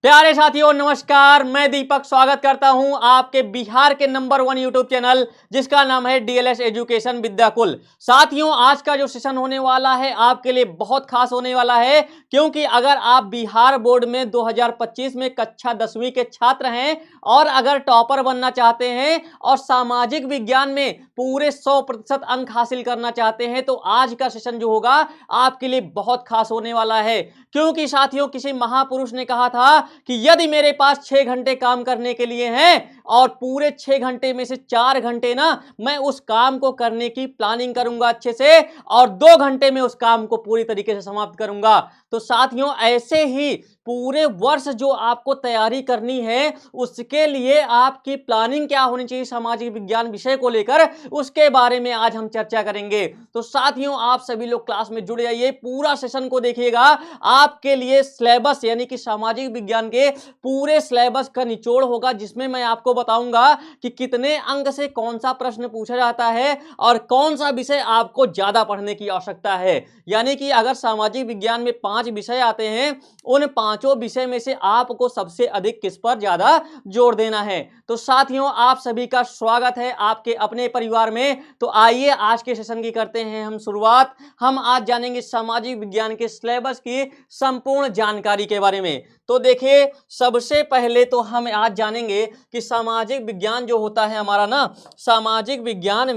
प्यारे साथियों नमस्कार, मैं दीपक स्वागत करता हूं आपके बिहार के नंबर 1 यूट्यूब चैनल जिसका नाम है डीएलएस एजुकेशन विद्याकुल। साथियों आज का जो सेशन होने वाला है आपके लिए बहुत खास होने वाला है, क्योंकि अगर आप बिहार बोर्ड में 2025 में कक्षा 10वीं के छात्र हैं और अगर टॉपर बनना चाहते हैं और सामाजिक विज्ञान में पूरे 100% अंक हासिल करना चाहते हैं तो आज का सेशन जो होगा आपके लिए बहुत खास होने वाला है। क्योंकि साथियों किसी महापुरुष ने कहा था कि यदि मेरे पास 6 घंटे काम करने के लिए हैं और पूरे 6 घंटे में से 4 घंटे ना मैं उस काम को करने की प्लानिंग करूंगा अच्छे से और 2 घंटे में उस काम को पूरी तरीके से समाप्त करूंगा। तो साथियों ऐसे ही पूरे वर्ष जो आपको तैयारी करनी है उसके लिए आपकी प्लानिंग क्या होनी चाहिए सामाजिक विज्ञान विषय को लेकर, उसके बारे में आज हम चर्चा करेंगे। तो साथियों आप सभी लोग क्लास में जुड़ जाइए, पूरा सेशन को देखिएगा। आपके लिए सिलेबस यानी कि सामाजिक विज्ञान के पूरे सिलेबस का निचोड़ होगा, जिसमें मैं आपको बताऊंगा कि कितने अंक से कौन सा प्रश्न पूछा जाता है और कौन सा विषय आपको ज्यादा पढ़ने की आवश्यकता है। यानी कि अगर सामाजिक विज्ञान में 5 विषय आते हैं, उन पांचों विषय में से आपको सबसे अधिक किस पर ज्यादा जोर देना है। तो साथियों आप सभी का स्वागत है आपके अपने परिवार में। तो आइए आज के सेशन की करते हैं हम शुरुआत। हम आज जानेंगे सामाजिक विज्ञान के सिलेबस की संपूर्ण जानकारी के बारे में। तो देखिए सबसे पहले तो हम आज जानेंगे कि सामाजिक विज्ञान जो होता है हमारा ना, सामाजिक विज्ञान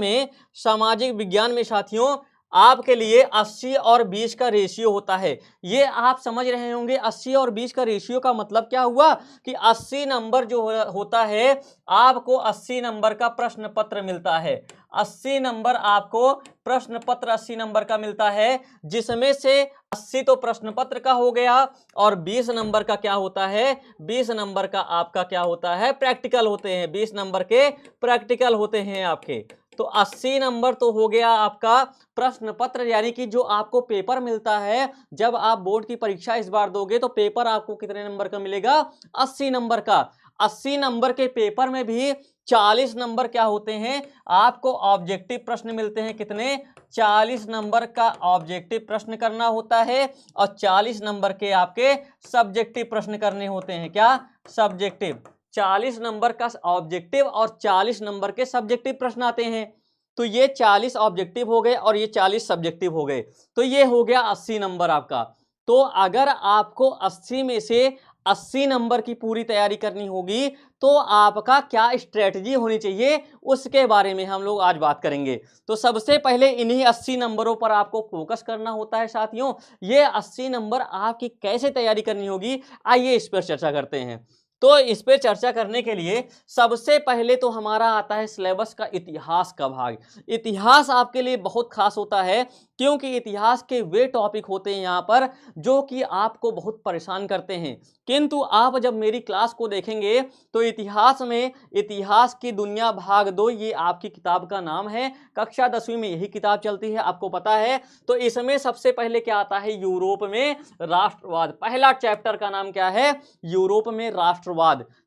में साथियों आपके लिए 80 और 20 का रेशियो होता है। ये आप समझ रहे होंगे 80 और 20 का रेशियो का मतलब क्या हुआ कि 80 नंबर जो होता है आपको 80 नंबर का प्रश्न पत्र मिलता है। 80 नंबर आपको प्रश्न पत्र 80 नंबर का मिलता है, जिसमें से 80 तो प्रश्न पत्र का हो गया और 20 नंबर का क्या होता है, 20 नंबर का आपका क्या होता है, प्रैक्टिकल होते हैं। 20 नंबर के प्रैक्टिकल होते हैं आपके। तो 80 नंबर तो हो गया आपका प्रश्न पत्र, यानी कि जो आपको पेपर मिलता है जब आप बोर्ड की परीक्षा इस बार दोगे तो पेपर आपको कितने नंबर का मिलेगा, 80 नंबर का। 80 नंबर के पेपर में भी 40 नंबर क्या होते हैं, आपको ऑब्जेक्टिव प्रश्न मिलते हैं। कितने, 40 नंबर का ऑब्जेक्टिव प्रश्न करना होता है और 40 नंबर के आपके सब्जेक्टिव प्रश्न करने होते हैं। क्या, सब्जेक्टिव। 40 नंबर का ऑब्जेक्टिव और 40 नंबर के सब्जेक्टिव प्रश्न आते हैं। तो ये 40 ऑब्जेक्टिव हो गए और ये 40 सब्जेक्टिव हो गए। तो ये हो गया 80 नंबर आपका। तो अगर आपको 80 में से 80 नंबर की पूरी तैयारी करनी होगी तो आपका क्या स्ट्रेटजी होनी चाहिए उसके बारे में हम लोग आज बात करेंगे। तो सबसे पहले इन्हीं 80 नंबरों पर आपको फोकस करना होता है साथियों। ये 80 नंबर आपकी कैसे तैयारी करनी होगी, आइए इस पर चर्चा करते हैं। तो इस पर चर्चा करने के लिए सबसे पहले तो हमारा आता है सिलेबस का इतिहास का भाग। इतिहास आपके लिए बहुत खास होता है, क्योंकि इतिहास के वे टॉपिक होते हैं यहाँ पर जो कि आपको बहुत परेशान करते हैं। किंतु आप जब मेरी क्लास को देखेंगे तो इतिहास में इतिहास की दुनिया भाग 2 ये आपकी किताब का नाम है। कक्षा 10वीं में यही किताब चलती है, आपको पता है। तो इसमें सबसे पहले क्या आता है, यूरोप में राष्ट्रवाद। पहला चैप्टर का नाम क्या है, यूरोप में राष्ट्रवाद।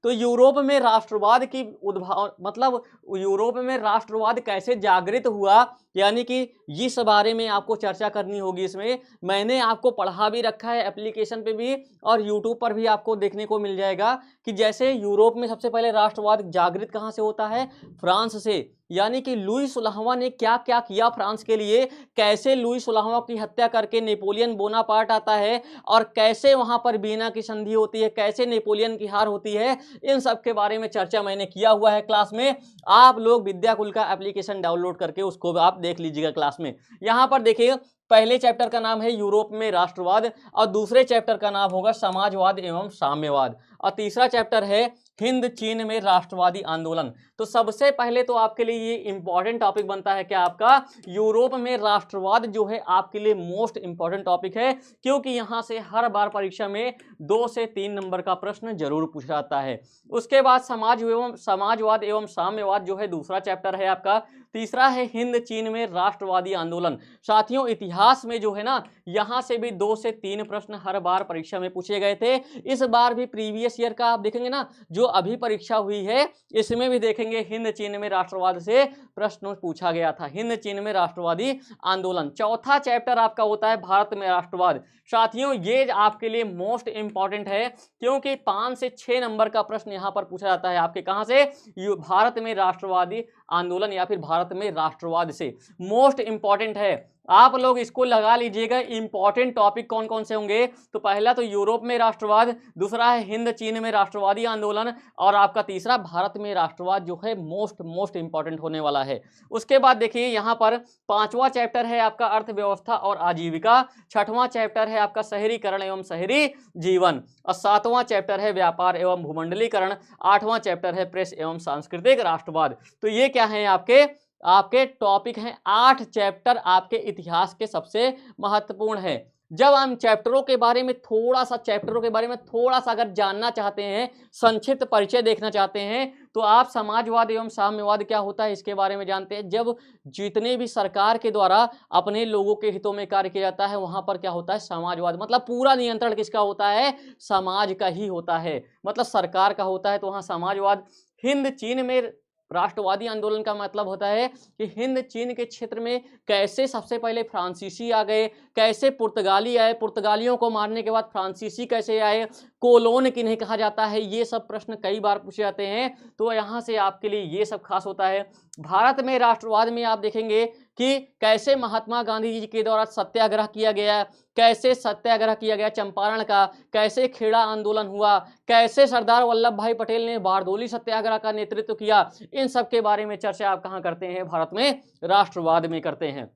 तो यूरोप में राष्ट्रवाद की उद्भव मतलब यूरोप में राष्ट्रवाद कैसे जागृत हुआ, यानी कि इस बारे में आपको चर्चा करनी होगी। इसमें मैंने आपको पढ़ा भी रखा है एप्लीकेशन पे भी और यूट्यूब पर भी आपको देखने को मिल जाएगा कि जैसे यूरोप में सबसे पहले राष्ट्रवाद जागृत कहाँ से होता है, फ्रांस से। यानी कि लुई 16वां ने क्या क्या किया फ्रांस के लिए, कैसे लुई 16वां की हत्या करके नेपोलियन बोनापार्ट आता है और कैसे वहां पर वीना की संधि होती है, कैसे नेपोलियन की हार होती है, इन सब के बारे में चर्चा मैंने किया हुआ है क्लास में। आप लोग विद्याकुल का एप्लीकेशन डाउनलोड करके उसको आप देख लीजिएगा क्लास में। यहां पर देखिए पहले चैप्टर का नाम है यूरोप में राष्ट्रवाद और दूसरे चैप्टर का नाम होगा समाजवाद एवं साम्यवाद और तीसरा चैप्टर है हिंद चीन में राष्ट्रवादी आंदोलन। तो सबसे पहले तो आपके लिए ये इंपॉर्टेंट टॉपिक बनता है क्या, आपका यूरोप में राष्ट्रवाद जो है आपके लिए मोस्ट इंपॉर्टेंट टॉपिक है, क्योंकि यहां से हर बार परीक्षा में 2 से 3 नंबर का प्रश्न जरूर पूछा जाता है। उसके बाद समाजवाद एवं साम्यवाद जो है दूसरा चैप्टर है आपका। तीसरा है हिंद चीन में राष्ट्रवादी आंदोलन। साथियों इतिहास में जो है ना, यहां से भी 2 से 3 प्रश्न हर बार परीक्षा में पूछे गए थे। इस बार भी प्रीवियस ईयर का आप देखेंगे ना, जो अभी परीक्षा हुई है इसमें भी देखेंगे हिंद चीन में राष्ट्रवाद से प्रश्न पूछा गया था, हिंद चीन में राष्ट्रवादी आंदोलन। चौथा चैप्टर आपका होता है भारत में राष्ट्रवाद। साथियों ये आपके लिए मोस्ट इंपॉर्टेंट है, क्योंकि 5 से 6 नंबर का प्रश्न यहां पर पूछा जाता है आपके कहां से, भारत में राष्ट्रवादी आंदोलन या फिर भारत में राष्ट्रवाद से। मोस्ट इंपॉर्टेंट है, आप लोग इसको लगा लीजिएगा। इंपॉर्टेंट टॉपिक कौन कौन से होंगे, तो पहला तो यूरोप में राष्ट्रवाद, दूसरा है हिंद चीन में राष्ट्रवादी आंदोलन, और आपका तीसरा भारत में राष्ट्रवाद जो है मोस्ट इंपॉर्टेंट होने वाला है। उसके बाद देखिए यहाँ पर 5वां चैप्टर है आपका अर्थव्यवस्था और आजीविका, 6वां चैप्टर है आपका शहरीकरण एवं शहरी जीवन, और 7वां चैप्टर है व्यापार एवं भूमंडलीकरण, 8वां चैप्टर है प्रेस एवं सांस्कृतिक राष्ट्रवाद। तो ये क्या है आपके टॉपिक हैं। 8 चैप्टर आपके इतिहास के सबसे महत्वपूर्ण है। जब हम चैप्टरों के बारे में थोड़ा सा अगर जानना चाहते हैं, संक्षिप्त परिचय देखना चाहते हैं, तो आप समाजवाद एवं साम्यवाद क्या होता है इसके बारे में जानते हैं। जब जितने भी सरकार के द्वारा अपने लोगों के हितों में कार्य किया जाता है, वहां पर क्या होता है, समाजवाद। मतलब पूरा नियंत्रण किसका होता है, समाज का ही होता है, मतलब सरकार का होता है, तो वहां समाजवाद। हिंद चीन में राष्ट्रवादी आंदोलन का मतलब होता है कि हिंद चीन के क्षेत्र में कैसे सबसे पहले फ्रांसीसी आ गए, कैसे पुर्तगाली आए, पुर्तगालियों को मारने के बाद फ्रांसीसी कैसे आए, कोलोन किन्हें कहा जाता है, ये सब प्रश्न कई बार पूछे जाते हैं, तो यहां से आपके लिए ये सब खास होता है। भारत में राष्ट्रवाद में आप देखेंगे कि कैसे महात्मा गांधी जी के द्वारा सत्याग्रह किया गया, कैसे सत्याग्रह किया गया चंपारण का, कैसे खेड़ा आंदोलन हुआ, कैसे सरदार वल्लभ भाई पटेल ने बारडोली सत्याग्रह का नेतृत्व किया, इन सब के बारे में चर्चा आप कहां करते हैं, भारत में राष्ट्रवाद में करते हैं।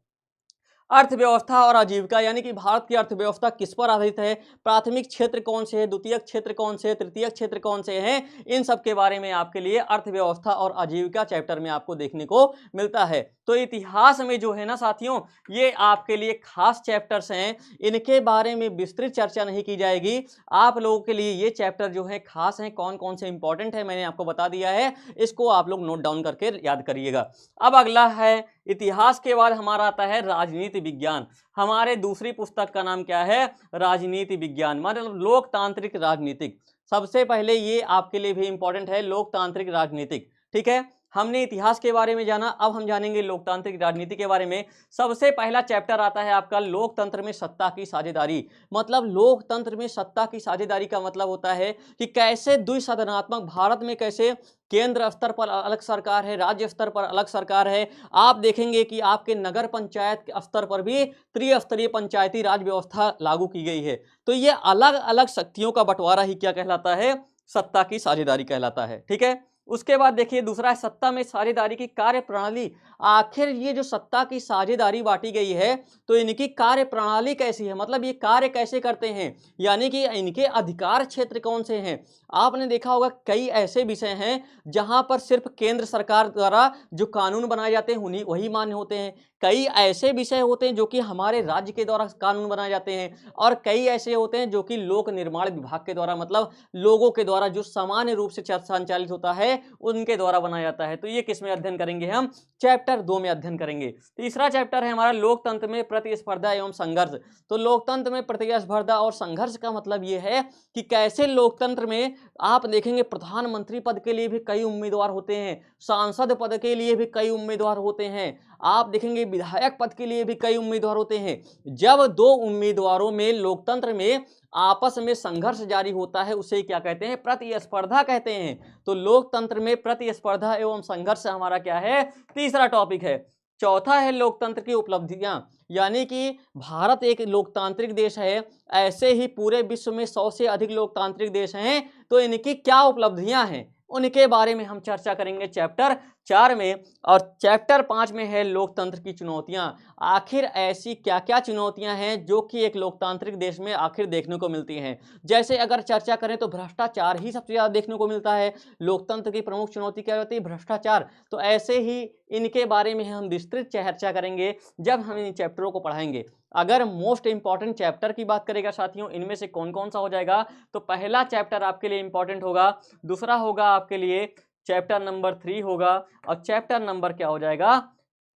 अर्थव्यवस्था और आजीविका, यानी कि भारत की अर्थव्यवस्था किस पर आधारित है, प्राथमिक क्षेत्र कौन से है, द्वितीयक क्षेत्र कौन से है, तृतीयक क्षेत्र कौन से हैं, इन सब के बारे में आपके लिए अर्थव्यवस्था और आजीविका चैप्टर में आपको देखने को मिलता है। तो इतिहास में जो है ना साथियों, ये आपके लिए खास चैप्टर्स हैं, इनके बारे में विस्तृत चर्चा नहीं की जाएगी। आप लोगों के लिए ये चैप्टर जो है खास हैं, कौन कौन से इंपॉर्टेंट है मैंने आपको बता दिया है, इसको आप लोग नोट डाउन करके याद करिएगा। अब अगला है इतिहास के बाद हमारा आता है राजनीति विज्ञान। हमारे दूसरी पुस्तक का नाम क्या है, राजनीति विज्ञान, मतलब लोकतांत्रिक राजनीतिक। सबसे पहले ये आपके लिए भी इंपॉर्टेंट है, लोकतांत्रिक राजनीतिक। ठीक है, हमने इतिहास के बारे में जाना, अब हम जानेंगे लोकतांत्रिक राजनीति के बारे में। सबसे पहला चैप्टर आता है आपका लोकतंत्र में सत्ता की साझेदारी। मतलब लोकतंत्र में सत्ता की साझेदारी का मतलब होता है कि कैसे द्विसदनात्मक भारत में कैसे केंद्र स्तर पर अलग सरकार है, राज्य स्तर पर अलग सरकार है। आप देखेंगे कि आपके नगर पंचायत के स्तर पर भी त्रिस्तरीय पंचायती राज व्यवस्था लागू की गई है। तो ये अलग अलग शक्तियों का बंटवारा ही क्या कहलाता है, सत्ता की साझेदारी कहलाता है। ठीक है, उसके बाद देखिए दूसरा है सत्ता में साझेदारी की कार्य प्रणाली। आखिर ये जो सत्ता की साझेदारी बांटी गई है, तो इनकी कार्य प्रणाली कैसी है, मतलब ये कार्य कैसे करते हैं, यानी कि इनके अधिकार क्षेत्र कौन से हैं। आपने देखा होगा कई ऐसे विषय हैं जहां पर सिर्फ केंद्र सरकार द्वारा जो कानून बनाए जाते हैं उन्हीं वही मान्य होते हैं। कई ऐसे विषय होते हैं जो कि हमारे राज्य के द्वारा कानून बनाए जाते हैं, और कई ऐसे होते हैं जो कि लोक निर्माण विभाग के द्वारा, मतलब लोगों के द्वारा जो सामान्य रूप से संचालित होता है उनके द्वारा बनाया जाता है। तो ये किस में अध्ययन करेंगे हम, चैप्टर 2 में अध्ययन करेंगे। तीसरा चैप्टर है हमारा लोकतंत्र में प्रतिस्पर्धा एवं संघर्ष। तो लोकतंत्र में प्रतिस्पर्धा और संघर्ष का मतलब ये है कि कैसे लोकतंत्र में आप देखेंगे प्रधानमंत्री पद के लिए भी कई उम्मीदवार होते हैं, सांसद पद के लिए भी कई उम्मीदवार होते हैं, आप देखेंगे विधायक पद के लिए भी कई उम्मीदवार होते हैं। जब दो उम्मीदवारों में लोकतंत्र में आपस में संघर्ष जारी होता है उसे क्या कहते हैं, प्रतिस्पर्धा कहते हैं। तो लोकतंत्र में प्रतिस्पर्धा एवं संघर्ष हमारा क्या है, तीसरा टॉपिक है। चौथा है लोकतंत्र की उपलब्धियां, यानी कि भारत एक लोकतांत्रिक देश है, ऐसे ही पूरे विश्व में 100 से अधिक लोकतांत्रिक देश हैं, तो इनकी क्या उपलब्धियां हैं उनके बारे में हम चर्चा करेंगे चैप्टर 4 में। और चैप्टर 5 में है लोकतंत्र की चुनौतियां। आखिर ऐसी क्या क्या चुनौतियां हैं जो कि एक लोकतांत्रिक देश में आखिर देखने को मिलती हैं। जैसे अगर चर्चा करें तो भ्रष्टाचार ही सबसे ज़्यादा देखने को मिलता है। लोकतंत्र की प्रमुख चुनौती क्या होती है, भ्रष्टाचार। तो ऐसे ही इनके बारे में हम विस्तृत चर्चा करेंगे जब हम इन चैप्टरों को पढ़ाएंगे। अगर मोस्ट इंपॉर्टेंट चैप्टर की बात करेगा साथियों, इनमें से कौन कौन सा हो जाएगा, तो पहला चैप्टर आपके लिए इंपॉर्टेंट होगा, दूसरा होगा आपके लिए चैप्टर नंबर 3 होगा, और चैप्टर नंबर क्या हो जाएगा,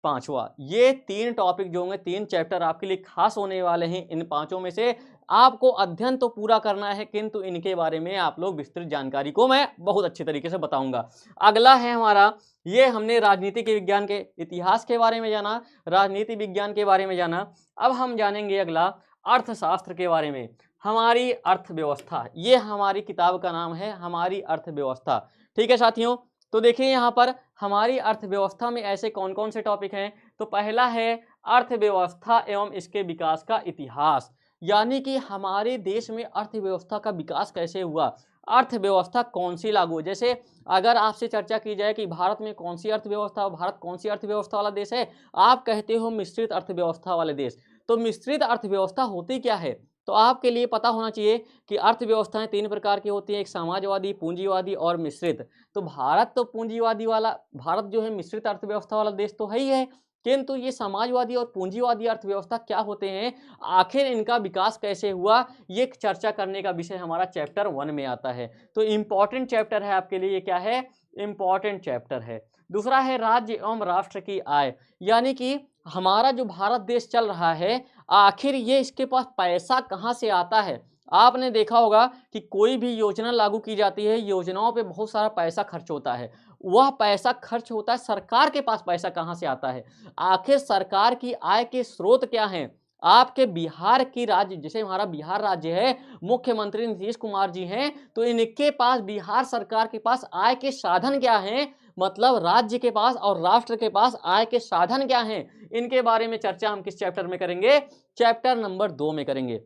पांचवा। ये 3 टॉपिक जो होंगे, 3 चैप्टर आपके लिए खास होने वाले हैं। इन पांचों में से आपको अध्ययन तो पूरा करना है, किंतु इनके बारे में आप लोग विस्तृत जानकारी को मैं बहुत अच्छे तरीके से बताऊंगा। अगला है हमारा, ये हमने राजनीतिक विज्ञान के इतिहास के बारे में जाना, राजनीति विज्ञान के बारे में जाना। अब हम जानेंगे अगला अर्थशास्त्र के बारे में। हमारी अर्थव्यवस्था, ये हमारी किताब का नाम है, हमारी अर्थव्यवस्था। ठीक है साथियों, तो देखिए यहाँ पर हमारी अर्थव्यवस्था में ऐसे कौन कौन से टॉपिक हैं। तो पहला है अर्थव्यवस्था एवं इसके विकास का इतिहास, यानी कि हमारे देश में अर्थव्यवस्था का विकास कैसे हुआ, अर्थव्यवस्था कौन सी लागू। जैसे अगर आपसे चर्चा की जाए कि भारत में कौन सी अर्थव्यवस्था, भारत कौन सी अर्थव्यवस्था वाला देश है, आप कहते हो मिश्रित अर्थव्यवस्था वाले देश। तो मिश्रित अर्थव्यवस्था होती क्या है, तो आपके लिए पता होना चाहिए कि अर्थव्यवस्थाएं 3 प्रकार की होती हैं, एक समाजवादी, पूंजीवादी और मिश्रित। तो भारत तो पूंजीवादी वाला, भारत जो है मिश्रित अर्थव्यवस्था वाला देश तो है ही है, किंतु ये समाजवादी और पूंजीवादी अर्थव्यवस्था क्या होते हैं, आखिर इनका विकास कैसे हुआ, ये चर्चा करने का विषय हमारा चैप्टर 1 में आता है। तो इंपॉर्टेंट चैप्टर है आपके लिए, ये क्या है, इंपॉर्टेंट चैप्टर है। दूसरा है राज्य एवं राष्ट्र की आय, यानी कि हमारा जो भारत देश चल रहा है, आखिर ये इसके पास पैसा कहाँ से आता है। आपने देखा होगा कि कोई भी योजना लागू की जाती है, योजनाओं पे बहुत सारा पैसा खर्च होता है, वह पैसा खर्च होता है, सरकार के पास पैसा कहाँ से आता है, आखिर सरकार की आय के स्रोत क्या हैं। आपके बिहार की राज्य, जैसे हमारा बिहार राज्य है, मुख्यमंत्री नीतीश कुमार जी हैं, तो इनके पास, बिहार सरकार के पास आय के साधन क्या हैं, मतलब राज्य के पास और राष्ट्र के पास आय के साधन क्या हैं, इनके बारे में चर्चा हम किस चैप्टर में करेंगे, चैप्टर नंबर 2 में करेंगे।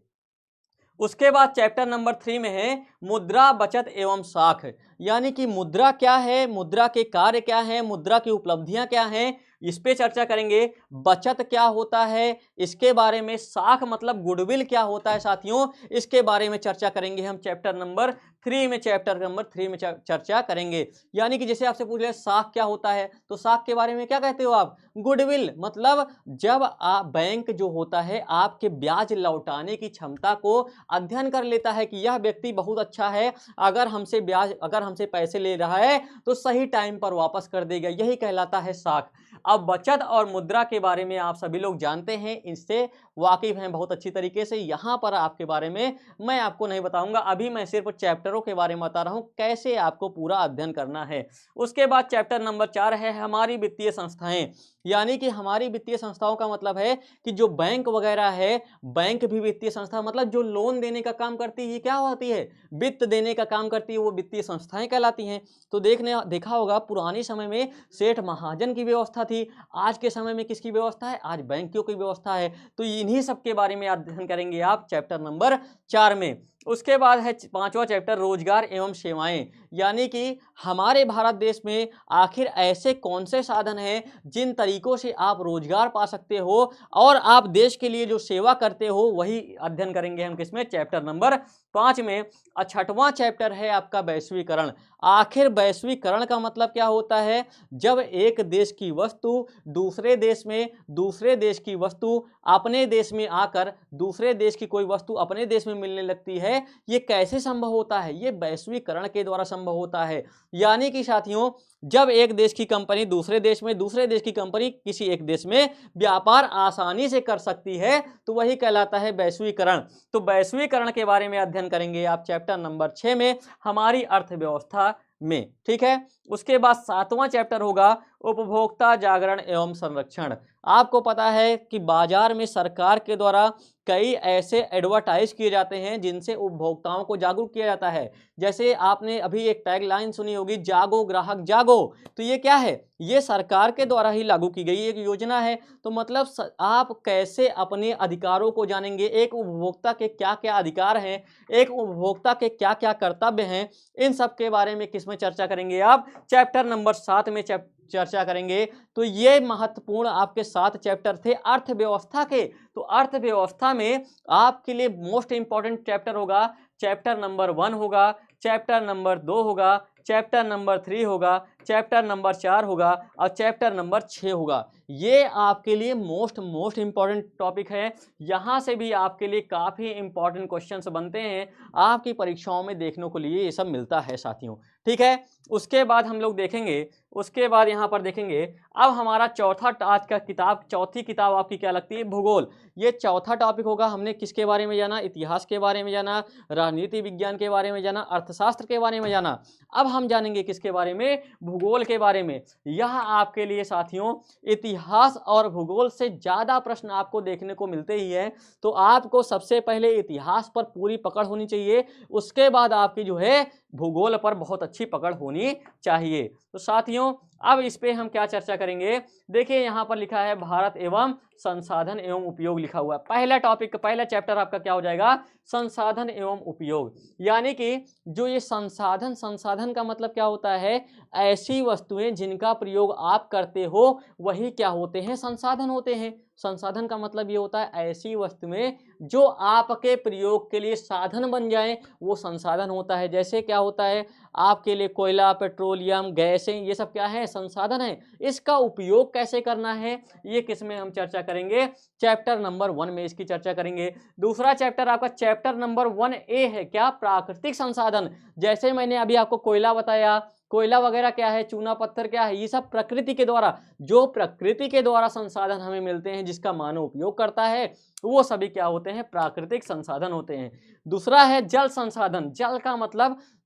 उसके बाद चैप्टर नंबर 3 में है मुद्रा, बचत एवं साख, यानी कि मुद्रा क्या है, मुद्रा के कार्य क्या है, मुद्रा की उपलब्धियां क्या हैं, इस पे चर्चा करेंगे। बचत क्या होता है इसके बारे में, साख मतलब गुडविल क्या होता है साथियों, इसके बारे में चर्चा करेंगे हम चैप्टर नंबर 3 में, चैप्टर नंबर 3 में चर्चा करेंगे। यानी कि जैसे आपसे पूछ लिया साख क्या होता है, तो साख के बारे में क्या कहते हो आप, गुडविल, मतलब जब आप, बैंक जो होता है आपके ब्याज लौटाने की क्षमता को अध्ययन कर लेता है कि यह व्यक्ति बहुत अच्छा है, अगर हमसे ब्याज, अगर हमसे पैसे ले रहा है तो सही टाइम पर वापस कर देगा, यही कहलाता है साख। अब बचत और मुद्रा के बारे में आप सभी लोग जानते हैं, इससे वाकिफ हैं बहुत अच्छी तरीके से, यहां पर आपके बारे में मैं आपको नहीं बताऊंगा, अभी मैं सिर्फ चैप्टरों के बारे में बता रहा हूं कैसे आपको पूरा अध्ययन करना है। उसके बाद चैप्टर नंबर 4 है हमारी वित्तीय संस्थाएं, यानी कि हमारी वित्तीय संस्थाओं का मतलब है कि जो बैंक वगैरह है, बैंक भी वित्तीय संस्था, मतलब जो लोन देने का काम करती है, क्या होती है, वित्त देने का काम करती है, वो वित्तीय संस्थाएं कहलाती हैं। तो देखा होगा पुराने समय में सेठ महाजन की व्यवस्था थी, आज के समय में किसकी व्यवस्था है, आज बैंकों की व्यवस्था है। तो इन्हीं सब के बारे में अध्ययन करेंगे आप चैप्टर नंबर 4 में। उसके बाद है 5वां चैप्टर रोजगार एवं सेवाएं, यानी कि हमारे भारत देश में आखिर ऐसे कौन से साधन हैं जिन तरीकों से आप रोजगार पा सकते हो और आप देश के लिए जो सेवा करते हो, वही अध्ययन करेंगे हम किसमें, चैप्टर नंबर 5 में। 6वां चैप्टर है आपका वैश्वीकरण, आखिर वैश्वीकरण का मतलब क्या होता है, जब एक देश की वस्तु दूसरे देश में, दूसरे देश की वस्तु अपने देश में आकर दूसरे देश की कोई वस्तु अपने देश में मिलने लगती है, ये कैसे संभव होता है, ये वैश्वीकरण के द्वारा संभव होता है। यानी कि साथियों, जब एक देश की कंपनी दूसरे देश में, दूसरे देश की कंपनी किसी एक देश में व्यापार आसानी से कर सकती है, तो वही कहलाता है वैश्वीकरण। तो वैश्वीकरण के बारे में अध्ययन करेंगे आप चैप्टर नंबर 6 में, हमारी अर्थव्यवस्था में। ठीक है, उसके बाद 7वां चैप्टर होगा उपभोक्ता जागरण एवं संरक्षण। आपको पता है कि बाजार में सरकार के द्वारा कई ऐसे एडवर्टाइज किए जाते हैं जिनसे उपभोक्ताओं को जागरूक किया जाता है। जैसे आपने अभी एक टैगलाइन सुनी होगी, जागो ग्राहक जागो, तो ये क्या है, ये सरकार के द्वारा ही लागू की गई एक योजना है। तो मतलब आप कैसे अपने अधिकारों को जानेंगे, एक उपभोक्ता के क्या क्या अधिकार हैं, एक उपभोक्ता के क्या क्या कर्तव्य हैं, इन सब के बारे में किसमें चर्चा करेंगे आप, चैप्टर नंबर 7 में चर्चा करेंगे। तो ये महत्वपूर्ण आपके 7 चैप्टर थे अर्थव्यवस्था के। तो अर्थव्यवस्था में आपके लिए मोस्ट इंपॉर्टेंट चैप्टर होगा चैप्टर नंबर 1 होगा, चैप्टर नंबर 2 होगा, चैप्टर नंबर 3 होगा, चैप्टर नंबर 4 होगा और चैप्टर नंबर 6 होगा। ये आपके लिए मोस्ट इंपॉर्टेंट टॉपिक है। यहाँ से भी आपके लिए काफ़ी इंपॉर्टेंट क्वेश्चंस बनते हैं, आपकी परीक्षाओं में देखने को लिए ये सब मिलता है साथियों। ठीक है, उसके बाद हम लोग देखेंगे, उसके बाद यहाँ पर देखेंगे अब हमारा चौथा आज का किताब, चौथी किताब आपकी क्या लगती है? भूगोल। ये चौथा टॉपिक होगा। हमने किसके बारे में जाना? इतिहास के बारे में जाना, राजनीति विज्ञान के बारे में जाना, अर्थशास्त्र के बारे में जाना। अब हम जानेंगे किसके बारे में? भूगोल के बारे में। यह आपके लिए साथियों इतिहास और भूगोल से ज़्यादा प्रश्न आपको देखने को मिलते ही हैं, तो आपको सबसे पहले इतिहास पर पूरी पकड़ होनी चाहिए, उसके बाद आपकी जो है भूगोल पर बहुत अच्छी पकड़ होनी चाहिए। तो साथियों अब इस पे हम क्या चर्चा करेंगे? देखिए यहाँ पर लिखा है भारत एवं संसाधन एवं उपयोग लिखा हुआ है। पहला टॉपिक, पहला चैप्टर आपका क्या हो जाएगा? संसाधन एवं उपयोग। यानी कि जो ये संसाधन का मतलब क्या होता है? ऐसी वस्तुएं जिनका प्रयोग आप करते हो वही क्या होते हैं? संसाधन होते हैं। संसाधन का मतलब ये होता है ऐसी वस्तुएं जो आपके प्रयोग के लिए साधन बन जाएं, वो संसाधन होता है। जैसे क्या होता है आपके लिए? कोयला, पेट्रोलियम, गैसें, ये सब क्या है? संसाधन है। इसका उपयोग कैसे करना है ये किसमें हम चर्चा करेंगे? चैप्टर नंबर 1 में इसकी चर्चा करेंगे। दूसरा चैप्टर आपका चैप्टर नंबर 1A है क्या? प्राकृतिक संसाधन। जैसे मैंने अभी आपको कोयला बताया, कोयला वगैरह क्या है? चूना पत्थर क्या है? ये सब प्रकृति के द्वारा, जो प्रकृति के द्वारा संसाधन हमें मिलते हैं जिसका मानव उपयोग करता है, वो सभी क्या होते हैं? प्राकृतिक संसाधन होते हैं। दूसरा है जल संसाधन।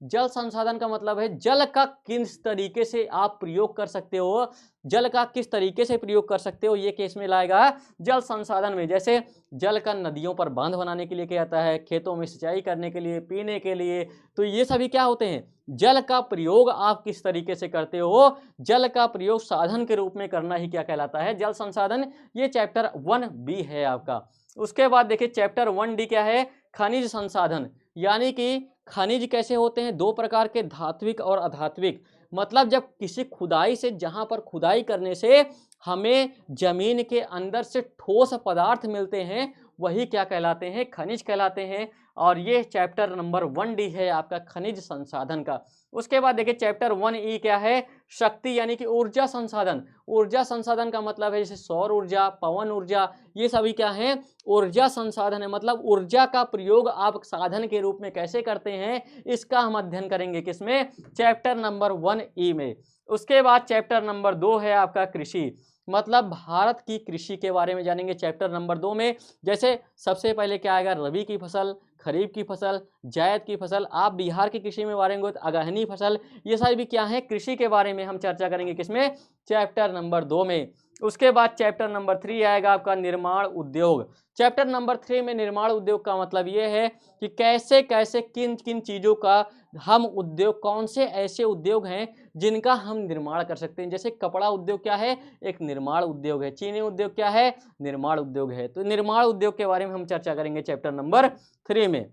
जल संसाधन का मतलब है जल का किस तरीके से आप प्रयोग कर सकते हो, जल का किस तरीके से प्रयोग कर सकते हो, ये केस में लाएगा जल संसाधन में। जैसे जल का नदियों पर बांध बनाने के लिए किया जाता है, खेतों में सिंचाई करने के लिए, पीने के लिए, तो ये सभी क्या होते हैं? जल का प्रयोग आप किस तरीके से करते हो, जल का प्रयोग साधन के रूप में करना ही क्या कहलाता है? जल संसाधन। ये चैप्टर 1B है आपका। उसके बाद देखिए चैप्टर 1D क्या है? खनिज संसाधन। यानी कि खनिज कैसे होते हैं? दो प्रकार के, धात्विक और अधात्विक। मतलब जब किसी खुदाई से, जहां पर खुदाई करने से हमें जमीन के अंदर से ठोस पदार्थ मिलते हैं, वही क्या कहलाते हैं? खनिज कहलाते हैं। और ये चैप्टर नंबर 1D है आपका खनिज संसाधन का। उसके बाद देखिए चैप्टर 1E क्या है? शक्ति यानी कि ऊर्जा संसाधन। ऊर्जा संसाधन का मतलब है जैसे सौर ऊर्जा, पवन ऊर्जा, ये सभी क्या है? ऊर्जा संसाधन है। मतलब ऊर्जा का प्रयोग आप साधन के रूप में कैसे करते हैं, इसका हम अध्ययन करेंगे किसमें? चैप्टर नंबर 1E में। उसके बाद चैप्टर नंबर 2 है आपका कृषि। मतलब भारत की कृषि के बारे में जानेंगे चैप्टर नंबर 2 में। जैसे सबसे पहले क्या आएगा? रबी की फसल, खरीफ की फसल, जायद की फसल। आप बिहार की कृषि में बारेंगे तो अगहनी फसल, ये सारी भी क्या है? कृषि के बारे में हम चर्चा करेंगे किसमें? चैप्टर नंबर 2 में। उसके बाद चैप्टर नंबर 3 आएगा आपका निर्माण उद्योग। चैप्टर नंबर 3 में निर्माण उद्योग का मतलब ये है कि कैसे कैसे किन किन चीज़ों का हम उद्योग, कौन से ऐसे उद्योग हैं जिनका हम निर्माण कर सकते हैं। जैसे कपड़ा उद्योग क्या है? एक निर्माण उद्योग है। चीनी उद्योग क्या है? निर्माण उद्योग है। तो निर्माण उद्योग के बारे में हम चर्चा करेंगे चैप्टर नंबर 3 में।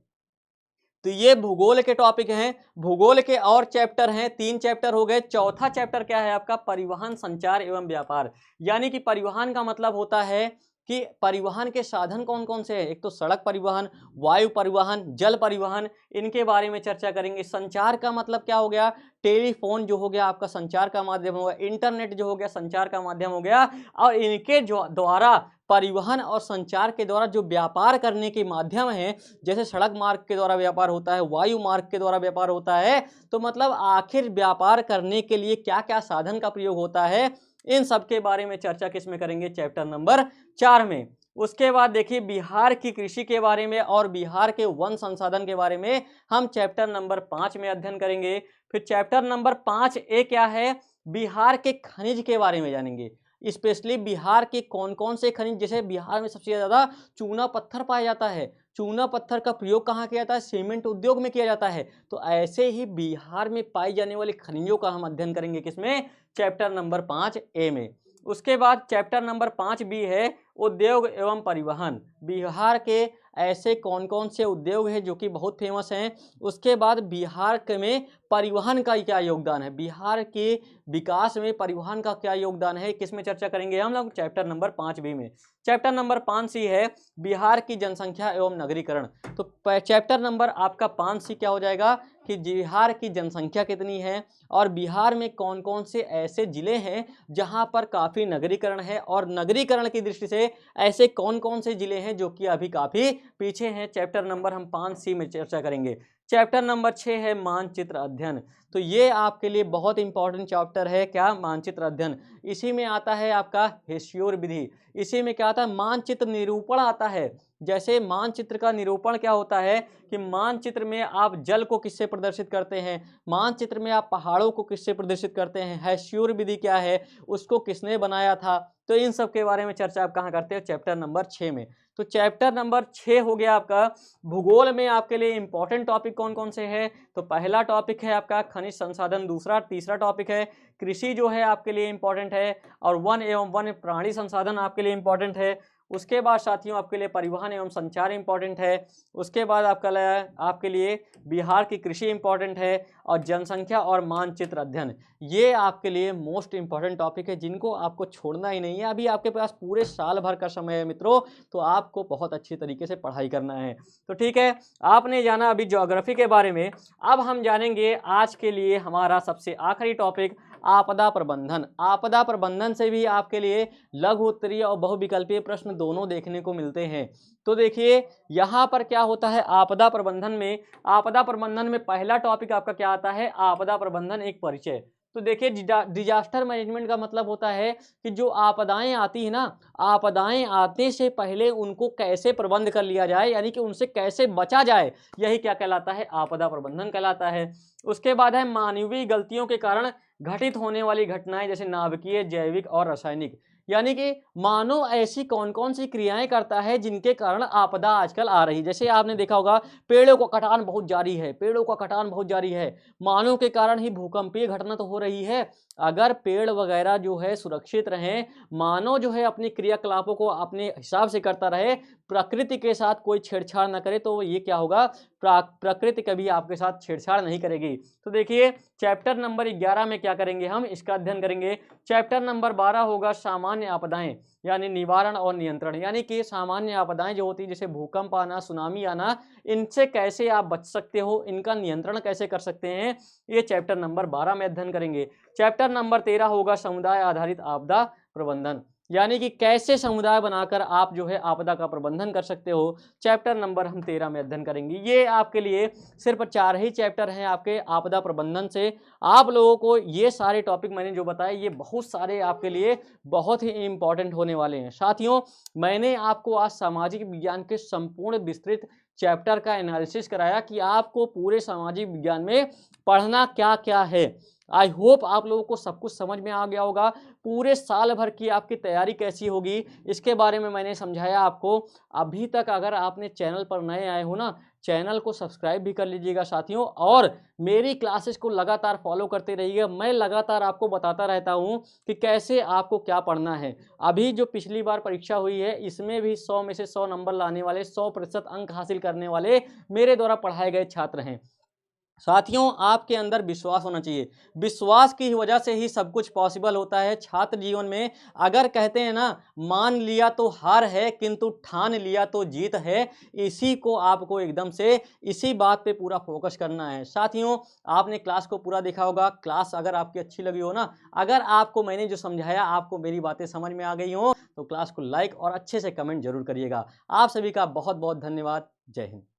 तो ये भूगोल के टॉपिक हैं। भूगोल के और चैप्टर हैं, 3 चैप्टर हो गए। चौथा चैप्टर क्या है आपका? परिवहन, संचार एवं व्यापार। यानी कि परिवहन का मतलब होता है कि परिवहन के साधन कौन कौन से हैं। एक तो सड़क परिवहन, वायु परिवहन, जल परिवहन, इनके बारे में चर्चा करेंगे। संचार का मतलब क्या हो गया? टेलीफोन जो हो गया आपका संचार का माध्यम हो गया, इंटरनेट जो हो गया संचार का माध्यम हो गया। और इनके जो द्वारा, परिवहन और संचार के द्वारा जो व्यापार करने के माध्यम हैं, जैसे सड़क मार्ग के द्वारा व्यापार होता है, वायु मार्ग के द्वारा व्यापार होता है, तो मतलब आखिर व्यापार करने के लिए क्या क्या साधन का प्रयोग होता है, इन सब के बारे में चर्चा किसमें करेंगे? चैप्टर नंबर 4 में। उसके बाद देखिए बिहार की कृषि के बारे में और बिहार के वन संसाधन के बारे में हम चैप्टर नंबर 5 में अध्ययन करेंगे। फिर चैप्टर नंबर 5A क्या है? बिहार के खनिज के बारे में जानेंगे। स्पेशली बिहार के कौन कौन से खनिज, जैसे बिहार में सबसे ज़्यादा चूना पत्थर पाया जाता है। चूना पत्थर का प्रयोग कहाँ किया जाता है? सीमेंट उद्योग में किया जाता है। तो ऐसे ही बिहार में पाई जाने वाले खनिजों का हम अध्ययन करेंगे किसमें? चैप्टर नंबर 5A में। उसके बाद चैप्टर नंबर 5B है उद्योग एवं परिवहन। बिहार के ऐसे कौन कौन से उद्योग हैं जो कि बहुत फेमस हैं। उसके बाद बिहार में परिवहन का क्या योगदान है, बिहार के विकास में परिवहन का क्या योगदान है, किस में चर्चा करेंगे हम लोग, चैप्टर नंबर 5 बी में। चैप्टर नंबर 5 सी है बिहार की जनसंख्या एवं नगरीकरण। तो चैप्टर नंबर आपका 5 सी क्या हो जाएगा कि बिहार की जनसंख्या कितनी है और बिहार में कौन कौन से ऐसे जिले हैं जहां पर काफ़ी नगरीकरण है, और नगरीकरण की दृष्टि से ऐसे कौन कौन से जिले हैं जो कि अभी काफ़ी पीछे हैं। चैप्टर नंबर हम 5 सी में चर्चा करेंगे। चैप्टर नंबर 6 है मानचित्र अध्ययन। तो ये आपके लिए बहुत इंपॉर्टेंट चैप्टर है, क्या, मानचित्र अध्ययन। इसी में आता है आपका हेसियोर विधि। इसी में क्या आता है, मानचित्र निरूपण आता है। जैसे मानचित्र का निरूपण क्या होता है कि मानचित्र में आप जल को किससे प्रदर्शित करते हैं, मानचित्र में आप पहाड़ों को किससे प्रदर्शित करते हैं, हेसियोर विधि क्या है, उसको किसने बनाया था। तो इन सब के बारे में चर्चा आप कहाँ करते हो, चैप्टर नंबर 6 में। तो चैप्टर नंबर 6 हो गया आपका। भूगोल में आपके लिए इंपॉर्टेंट टॉपिक कौन कौन से हैं, तो पहला टॉपिक है आपका खनिज संसाधन, दूसरा तीसरा टॉपिक है कृषि जो है आपके लिए इंपॉर्टेंट है, और वन एवं वन्य प्राणी संसाधन आपके लिए इंपॉर्टेंट है। उसके बाद साथियों आपके लिए परिवहन एवं संचार इंपॉर्टेंट है। उसके बाद आपके लिए बिहार की कृषि इंपॉर्टेंट है, और जनसंख्या और मानचित्र अध्ययन, ये आपके लिए मोस्ट इंपॉर्टेंट टॉपिक है जिनको आपको छोड़ना ही नहीं है। अभी आपके पास पूरे साल भर का समय है मित्रों, तो आपको बहुत अच्छी तरीके से पढ़ाई करना है। तो ठीक है, आपने जाना अभी ज्योग्राफी के बारे में। अब हम जानेंगे आज के लिए हमारा सबसे आखिरी टॉपिक, आपदा प्रबंधन। आपदा प्रबंधन से भी आपके लिए लघु उत्तरीय और बहुविकल्पीय प्रश्न दोनों देखने को मिलते हैं। तो देखिए यहाँ पर क्या होता है, आपदा प्रबंधन में पहला टॉपिक आपका क्या आता है, आपदा प्रबंधन एक परिचय। तो देखिए डिजास्टर मैनेजमेंट का मतलब होता है कि जो आपदाएं आती है ना, आपदाएं आने से पहले उनको कैसे प्रबंध कर लिया जाए, यानी कि उनसे कैसे बचा जाए, यही क्या कहलाता है, आपदा प्रबंधन कहलाता है। उसके बाद है मानवीय गलतियों के कारण घटित होने वाली घटनाएं, जैसे नाभिकीय, जैविक और रासायनिक, यानी कि मानव ऐसी कौन कौन सी क्रियाएं करता है जिनके कारण आपदा आजकल आ रही। जैसे आपने देखा होगा पेड़ों का कटान बहुत जारी है, मानव के कारण ही भूकंपीय घटना तो हो रही है। अगर पेड़ वगैरह जो है सुरक्षित रहें, मानव जो है अपनी क्रियाकलापों को अपने हिसाब से करता रहे, प्रकृति के साथ कोई छेड़छाड़ न करे, तो ये क्या होगा, प्रकृति कभी आपके साथ छेड़छाड़ नहीं करेगी। तो देखिए चैप्टर नंबर 11 में क्या करेंगे, हम इसका अध्ययन करेंगे। चैप्टर नंबर 12 होगा सामान्य आपदाएं, यानी निवारण और नियंत्रण, यानी कि सामान्य आपदाएं जो होती है जैसे भूकंप आना, सुनामी आना, इनसे कैसे आप बच सकते हो, इनका नियंत्रण कैसे कर सकते हैं, ये चैप्टर नंबर 12 में अध्ययन करेंगे। चैप्टर नंबर 13 होगा समुदाय आधारित आपदा प्रबंधन, यानी कि कैसे समुदाय बनाकर आप जो है आपदा का प्रबंधन कर सकते हो, चैप्टर नंबर हम 13 में अध्ययन करेंगे। ये आपके लिए सिर्फ 4 ही चैप्टर हैं आपके आपदा प्रबंधन से। आप लोगों को ये सारे टॉपिक मैंने जो बताए, ये बहुत सारे आपके लिए बहुत ही इंपॉर्टेंट होने वाले हैं। साथियों, मैंने आपको आज सामाजिक विज्ञान के संपूर्ण विस्तृत चैप्टर का एनालिसिस कराया कि आपको पूरे सामाजिक विज्ञान में पढ़ना क्या क्या है। आई होप आप लोगों को सब कुछ समझ में आ गया होगा। पूरे साल भर की आपकी तैयारी कैसी होगी इसके बारे में मैंने समझाया आपको। अभी तक अगर आपने चैनल पर नए आए हो ना, चैनल को सब्सक्राइब भी कर लीजिएगा साथियों, और मेरी क्लासेस को लगातार फॉलो करते रहिएगा। मैं लगातार आपको बताता रहता हूं कि कैसे आपको क्या पढ़ना है। अभी जो पिछली बार परीक्षा हुई है, इसमें भी 100 में से 100 नंबर लाने वाले, 100% अंक हासिल करने वाले मेरे द्वारा पढ़ाए गए छात्र हैं। साथियों, आपके अंदर विश्वास होना चाहिए, विश्वास की वजह से ही सब कुछ पॉसिबल होता है छात्र जीवन में। अगर कहते हैं ना, मान लिया तो हार है किंतु ठान लिया तो जीत है, इसी को आपको एकदम से इसी बात पे पूरा फोकस करना है। साथियों, आपने क्लास को पूरा देखा होगा। क्लास अगर आपकी अच्छी लगी हो ना, अगर आपको मैंने जो समझाया आपको मेरी बातें समझ में आ गई हो, तो क्लास को लाइक और अच्छे से कमेंट जरूर करिएगा। आप सभी का बहुत बहुत धन्यवाद। जय हिंद।